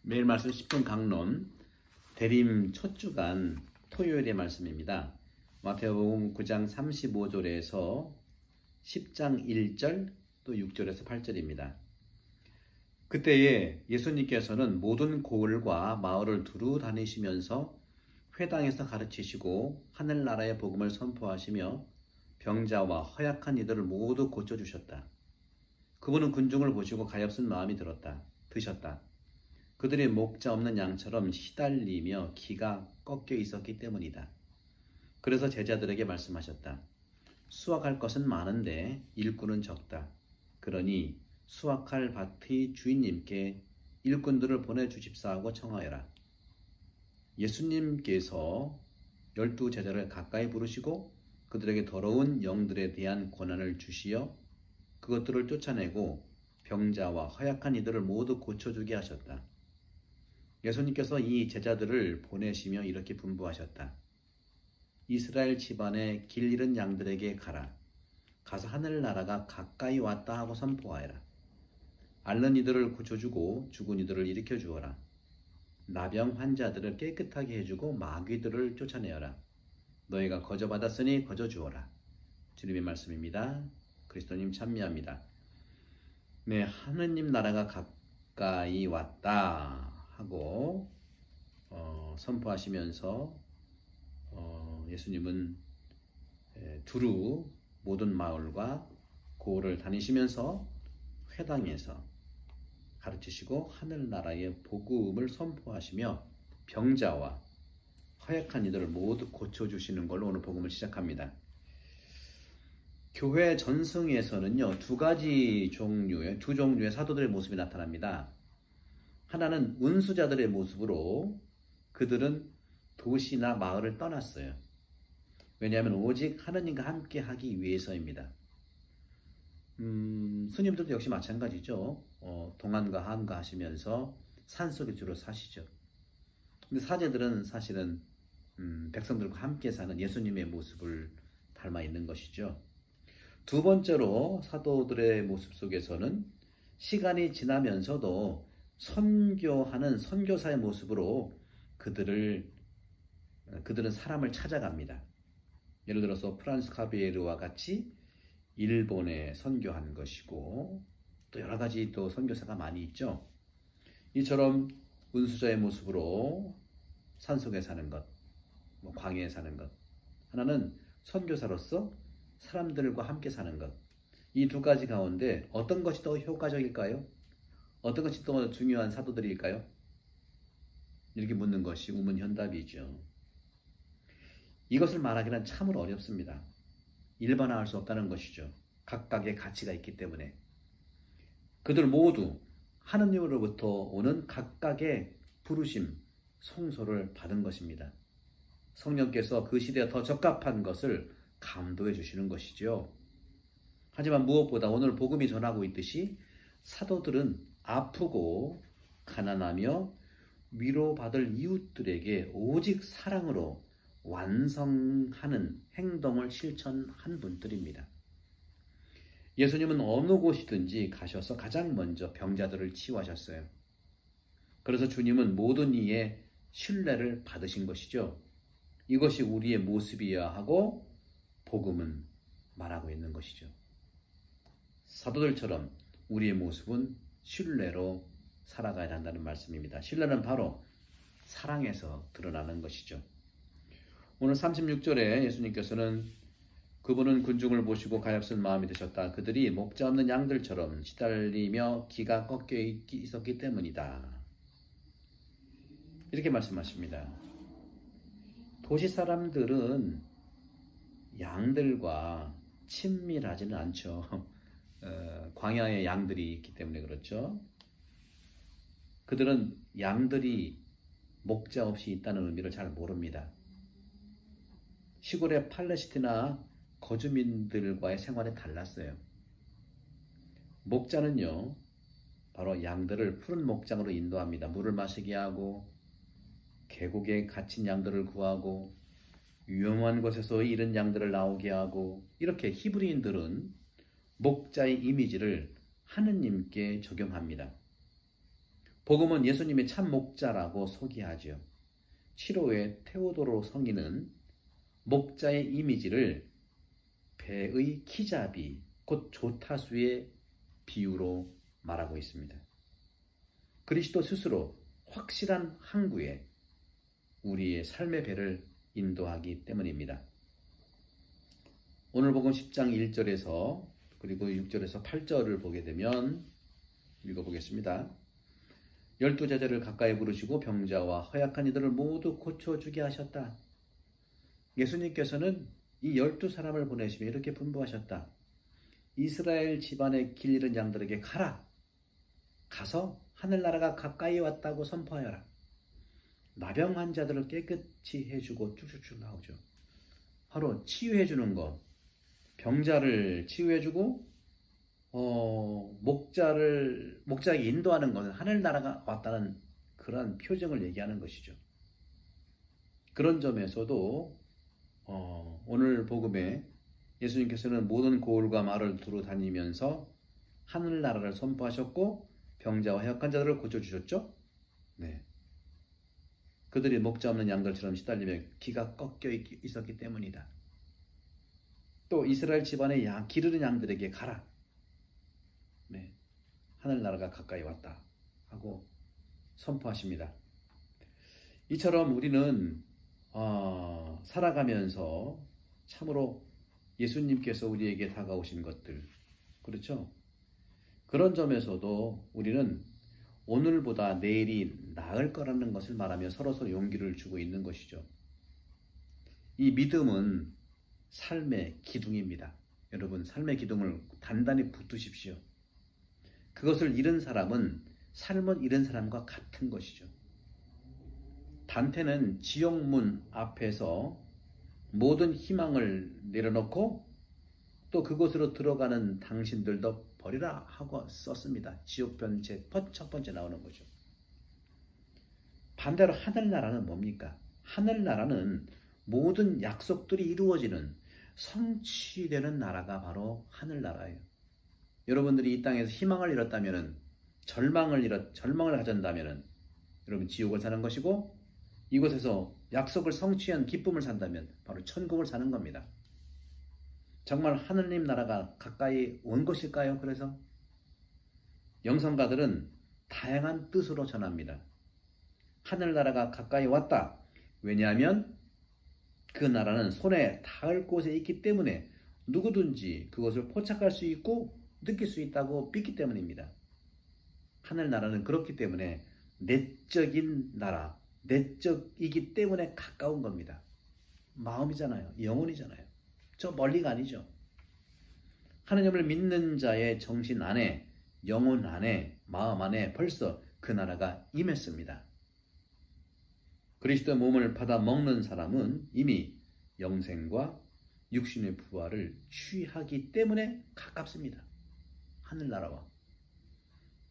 매일 말씀 10분 강론 대림 첫 주간 토요일의 말씀입니다. 마태복음 9장 35절에서 10장 1절 또 6절에서 8절입니다. 그때에 예수님께서는 모든 고을과 마을을 두루 다니시면서 회당에서 가르치시고 하늘나라의 복음을 선포하시며 병자와 허약한 이들을 모두 고쳐주셨다. 그분은 군중을 보시고 가엾은 마음이 드셨다. 그들이 목자 없는 양처럼 시달리며 기가 꺾여 있었기 때문이다. 그래서 제자들에게 말씀하셨다. 수확할 것은 많은데 일꾼은 적다. 그러니 수확할 밭의 주인님께 일꾼들을 보내주십사 하고 청하여라. 예수님께서 12 제자를 가까이 부르시고 그들에게 더러운 영들에 대한 권한을 주시어 그것들을 쫓아내고 병자와 허약한 이들을 모두 고쳐주게 하셨다. 예수님께서 이 제자들을 보내시며 이렇게 분부하셨다. 이스라엘 집안의 길 잃은 양들에게 가라. 가서 하늘나라가 가까이 왔다 하고 선포하여라. 앓는 이들을 고쳐주고 죽은 이들을 일으켜 주어라. 나병 환자들을 깨끗하게 해주고 마귀들을 쫓아내어라. 너희가 거저받았으니 거저주어라. 주님의 말씀입니다. 그리스도님 참미합니다. 네, 하느님 나라가 가까이 왔다 하고 선포하시면서 예수님은 두루 모든 마을과 고을을 다니시면서 회당에서 가르치시고 하늘나라의 복음을 선포하시며 병자와 허약한 이들을 모두 고쳐주시는 걸로 오늘 복음을 시작합니다. 교회 전승에서는요, 두 종류의 사도들의 모습이 나타납니다. 하나는 운수자들의 모습으로 그들은 도시나 마을을 떠났어요. 왜냐하면 오직 하느님과 함께 하기 위해서입니다. 스님들도 역시 마찬가지죠. 동안과 한가 하시면서 산속에 주로 사시죠. 근데 사제들은 사실은 백성들과 함께 사는 예수님의 모습을 닮아 있는 것이죠. 두 번째로 사도들의 모습 속에서는 시간이 지나면서도 선교하는 선교사의 모습으로 그들은 사람을 찾아갑니다. 예를 들어서 프란스 카비에르와 같이 일본에 선교한 것이고 또 여러 가지 또 선교사가 많이 있죠. 이처럼 운수자의 모습으로 산속에 사는 것, 광야에 사는 것. 하나는 선교사로서 사람들과 함께 사는 것. 이 두 가지 가운데 어떤 것이 더 효과적일까요? 어떤 것이 더 중요한 사도들일까요? 이렇게 묻는 것이 우문현답이죠. 이것을 말하기는 참으로 어렵습니다. 일반화할 수 없다는 것이죠. 각각의 가치가 있기 때문에. 그들 모두 하느님으로부터 오는 각각의 부르심, 성소를 받은 것입니다. 성령께서 그 시대에 더 적합한 것을 감도해 주시는 것이죠. 하지만 무엇보다 오늘 복음이 전하고 있듯이 사도들은 아프고 가난하며 위로받을 이웃들에게 오직 사랑으로 완성하는 행동을 실천한 분들입니다. 예수님은 어느 곳이든지 가셔서 가장 먼저 병자들을 치유하셨어요. 그래서 주님은 모든 이의 신뢰를 받으신 것이죠. 이것이 우리의 모습이어야 하고 복음은 말하고 있는 것이죠. 사도들처럼 우리의 모습은 신뢰로 살아가야 한다는 말씀입니다. 신뢰는 바로 사랑에서 드러나는 것이죠. 오늘 36절에 예수님께서는 그분은 군중을 보시고 가엾은 마음이 드셨다. 그들이 목자 없는 양들처럼 시달리며 기가 꺾여 있었기 때문이다. 이렇게 말씀하십니다. 도시 사람들은 양들과 친밀하지는 않죠. 광야에 양들이 있기 때문에 그렇죠. 그들은 양들이 목자 없이 있다는 의미를 잘 모릅니다. 시골의 팔레스티나 거주민들과의 생활이 달랐어요. 목자는요, 바로 양들을 푸른 목장으로 인도합니다. 물을 마시게 하고 계곡에 갇힌 양들을 구하고 위험한 곳에서 잃은 양들을 나오게 하고, 이렇게 히브리인들은 목자의 이미지를 하느님께 적용합니다. 복음은 예수님의 참 목자라고 소개하죠. 7호의 테오도로 성인은 목자의 이미지를 배의 키잡이, 곧 조타수의 비유로 말하고 있습니다. 그리스도 스스로 확실한 항구에 우리의 삶의 배를 인도하기 때문입니다. 오늘 복음 10장 1절에서 그리고 6절에서 8절을 보게 되면 읽어보겠습니다. 12제자를 가까이 부르시고 병자와 허약한 이들을 모두 고쳐주게 하셨다. 예수님께서는 이 12사람을 보내시며 이렇게 분부하셨다. 이스라엘 집안의 길 잃은 양들에게 가라. 가서 하늘나라가 가까이 왔다고 선포하여라. 나병 환자들을 깨끗이 해주고 쭉쭉쭉 나오죠. 바로 치유해주는 것. 병자를 치유해주고 목자에게 인도하는 것은 하늘나라가 왔다는 그런 표정을 얘기하는 것이죠. 그런 점에서도 오늘 복음에 예수님께서는 모든 고을과 마을을 두루 다니면서 하늘나라를 선포하셨고 병자와 허약한 자들을 고쳐주셨죠. 네. 그들이 목자 없는 양들처럼 시달리며 기가 꺾여 있었기 때문이다. 또 이스라엘 집안의 기르는 양들에게 가라. 네. 하늘나라가 가까이 왔다 하고 선포하십니다. 이처럼 우리는 살아가면서 참으로 예수님께서 우리에게 다가오신 것들, 그렇죠? 그런 점에서도 우리는 오늘보다 내일이 나을 거라는 것을 말하며 서로서로 용기를 주고 있는 것이죠. 이 믿음은 삶의 기둥입니다. 여러분, 삶의 기둥을 단단히 붙드십시오. 그것을 잃은 사람은 삶을 잃은 사람과 같은 것이죠. 단테는 지옥문 앞에서 모든 희망을 내려놓고 또 그곳으로 들어가는 당신들도 버리라 하고 썼습니다. 지옥편 첫 번째 나오는 거죠. 반대로 하늘나라는 뭡니까? 하늘나라는 모든 약속들이 이루어지는 성취되는 나라가 바로 하늘나라예요. 여러분들이 이 땅에서 희망을 잃었다면, 절망을 가졌다면 여러분 지옥을 사는 것이고, 이곳에서 약속을 성취한 기쁨을 산다면 바로 천국을 사는 겁니다. 정말 하느님 나라가 가까이 온 것일까요? 그래서 영성가들은 다양한 뜻으로 전합니다. 하늘나라가 가까이 왔다. 왜냐하면 그 나라는 손에 닿을 곳에 있기 때문에 누구든지 그것을 포착할 수 있고 느낄 수 있다고 믿기 때문입니다. 하늘나라는 그렇기 때문에 내적인 나라, 내적이기 때문에 가까운 겁니다. 마음이잖아요. 영혼이잖아요. 저 멀리가 아니죠. 하느님을 믿는 자의 정신 안에, 영혼 안에, 마음 안에 벌써 그 나라가 임했습니다. 그리스도의 몸을 받아 먹는 사람은 이미 영생과 육신의 부활을 취하기 때문에 가깝습니다. 하늘나라와.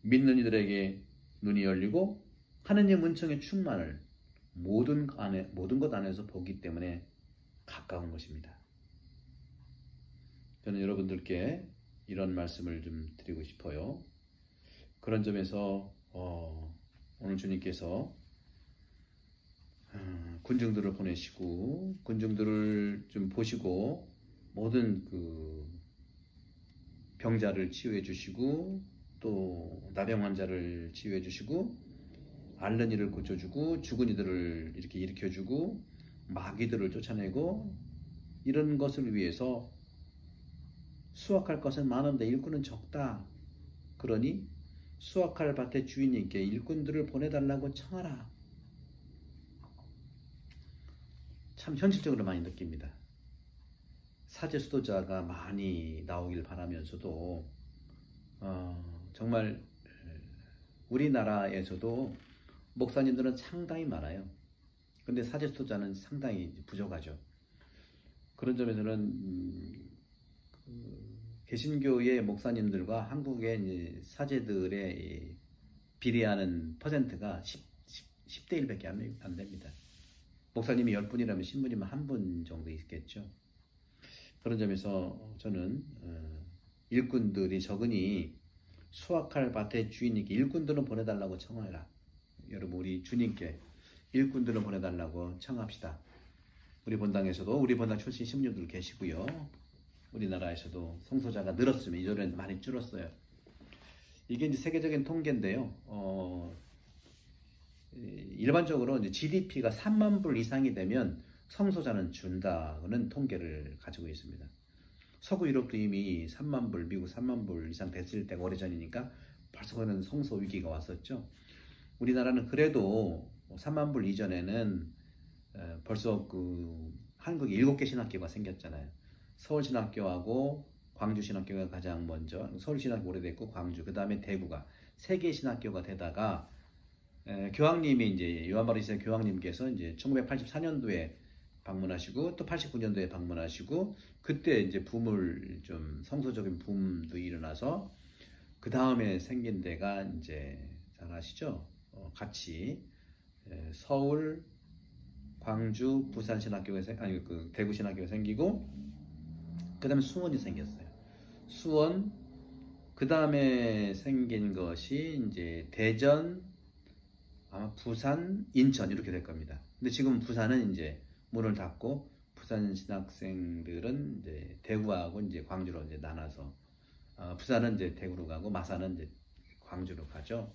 믿는 이들에게 눈이 열리고 하느님 은총의 충만을 모든 것 안에서 보기 때문에 가까운 것입니다. 저는 여러분들께 이런 말씀을 좀 드리고 싶어요. 그런 점에서 오늘 주님께서 군중들을 보내시고 군중들을 좀 보시고 모든 그 병자를 치유해 주시고 또 나병 환자를 치유해 주시고 앓는 이를 고쳐주고 죽은 이들을 이렇게 일으켜주고 마귀들을 쫓아내고 이런 것을 위해서 수확할 것은 많은데 일꾼은 적다. 그러니 수확할 밭의 주인님께 일꾼들을 보내달라고 청하라. 참 현실적으로 많이 느낍니다. 사제 수도자가 많이 나오길 바라면서도 정말 우리나라에서도 목사님들은 상당히 많아요. 근데 사제 수도자는 상당히 부족하죠. 그런 점에서는 개신교의 목사님들과 한국의 사제들의 비례하는 퍼센트가 10대 1밖에 안 됩니다. 목사님이 10분이라면 신부님은 1분 정도 있겠죠. 그런 점에서 저는 일꾼들이 적으니 수확할 밭의 주인에게 일꾼들은 보내달라고 청하라. 여러분 우리 주님께 일꾼들을 보내달라고 청합시다. 우리 본당에서도 우리 본당 출신 신부님들 계시고요. 우리나라에서도 성소자가 늘었으면 이전에는 많이 줄었어요. 이게 이제 세계적인 통계인데요. 일반적으로 이제 GDP가 3만 불 이상이 되면 성소자는 준다는 통계를 가지고 있습니다. 서구 유럽도 이미 3만 불, 미국 3만 불 이상 됐을 때가 오래전이니까 벌써 그는 성소 위기가 왔었죠. 우리나라는 그래도 3만 불 이전에는 벌써 그 한국에 7개 신학교가 생겼잖아요. 서울신학교하고 광주신학교가 가장 먼저, 서울신학교 오래됐고 광주, 그 다음에 대구가 3개 신학교가 되다가 교황님이 이제 요한바리세 교황님께서 이제 1984년도에 방문하시고 또 89년도에 방문하시고 그때 이제 붐을 좀 성소적인 붐도 일어나서 그 다음에 생긴 데가 이제 잘 아시죠? 같이 서울, 광주, 부산 신학교가 아니 그 대구 신학교가 생기고 그 다음에 수원이 생겼어요. 수원 그 다음에 생긴 것이 이제 대전, 아마 부산, 인천 이렇게 될 겁니다. 근데 지금 부산은 이제 문을 닫고 부산 신학생들은 이제 대구하고 이제 광주로 이제 나눠서 부산은 이제 대구로 가고 마산은 이제 광주로 가죠.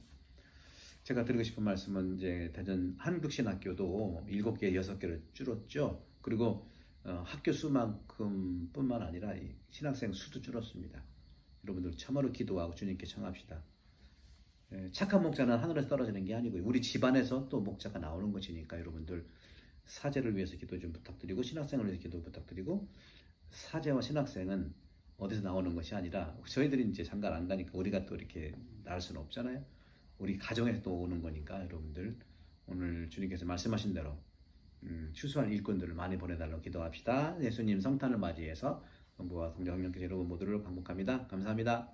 제가 드리고 싶은 말씀은 이제 대전 한국신학교도 7개, 6개를 줄었죠. 그리고 학교 수만큼 뿐만 아니라 신학생 수도 줄었습니다. 여러분들 참으로 기도하고 주님께 청합시다. 착한 목자는 하늘에서 떨어지는 게 아니고 우리 집안에서 또 목자가 나오는 것이니까 여러분들 사제를 위해서 기도 좀 부탁드리고 신학생을 위해서 기도 부탁드리고 사제와 신학생은 어디서 나오는 것이 아니라 저희들이 이제 장가를 안 가니까 우리가 또 이렇게 나올 수는 없잖아요. 우리 가정에서 또 오는 거니까 여러분들 오늘 주님께서 말씀하신 대로 추수할 일꾼들을 많이 보내달라고 기도합시다. 예수님 성탄을 맞이해서 성부와 성자 성령께서 여러분 모두를 반복합니다. 감사합니다.